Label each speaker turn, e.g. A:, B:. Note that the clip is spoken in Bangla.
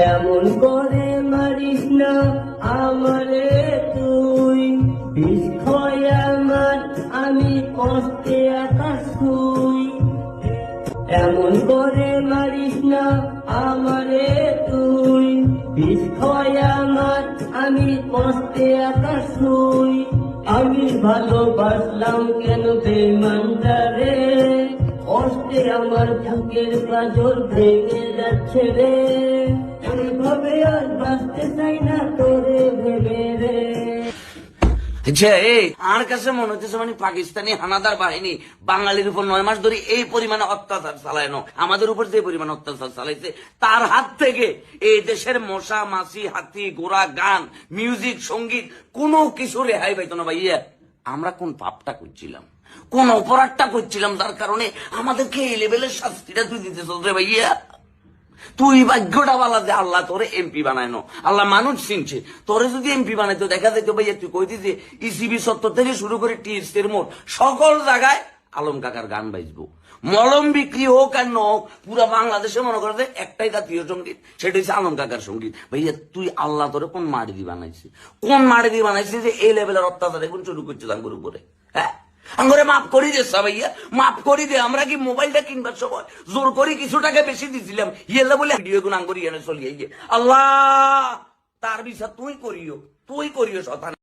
A: এমন করে মারিস না আমারে তুই, বিষয় আমার আমি কষ্টে আকাশ ছুঁই। এমন করে মারিস না আমারে তুই, বিষয় আমার আমি কষ্টে আকাশ ছুঁই। আমি ভালোবাসলাম কেন বেঈমানটারে, কষ্টে আমার বুকের পাঁজর ভেঙে যাচ্ছে রে। এইভাবে আর বাঁচতে চাই না তোরে ভেবে রে।
B: আমার কাছে মনে হচ্ছে মানে পাকিস্তানি হানাদার বাহিনী বাঙালির উপর 9 মাস ধরে এই পরিমাণে অত্যাচার চালায়নো, আমাদের উপর যে পরিমাণে অত্যাচার চালাইছে তার হাত থেকে এই দেশের মশা মাছি হাতি ঘোড়া গান মিউজিক সঙ্গীত কোনো কিছু রেহাই পাইতো না ভাইয়া। আমরা কোন পাপটা করছিলাম, কোন অপরাধটা করছিলাম যার কারণে আমাদেরকে এই লেভেলের শাস্তিটা তুই দিতে চলছে ভাইয়া? তুই ভাগ্যটা বলা যে আল্লাহ তোরে এমপি বানায়নো, আল্লাহ মানুষ চিনছে। তোরে যদি এমপি বানাইতো দেখা যেত ভাইয়া তুই কইতি যে ইসিবি সত্তর থেকে শুরু করে টিএসসির মোড় সকল জায়গায় আলম কাকার গান বাজবো। মলম বিক্রি হোক আর ন হোক পুরা বাংলাদেশে মনে করে একটাই তার প্রিয় সঙ্গীত, সেটা হচ্ছে আলম কাকার সঙ্গীত। ভাইয়া তুই আল্লাহ তোরে কোন মাটি দিয়ে বানাইছে, কোন মাটি দিয়ে বানাইছে যে এই লেভেলের অত্যাচার এখন শুরু করছে তাঙ্গুর উপরে? হ্যাঁ আঙ্গরে মাফ করি দে ভাইয়া, মাফ করি দে। আমরা কি মোবাইলটা কিনবার সময় জোর করি কিছু টাকা বেশি দিছিলাম ইয়েলা বলে ভিডিও গুলো আঙ্গুরি এনে চলিয়ে গিয়ে আল্লাহ তার বিচার তুই করিও শতান।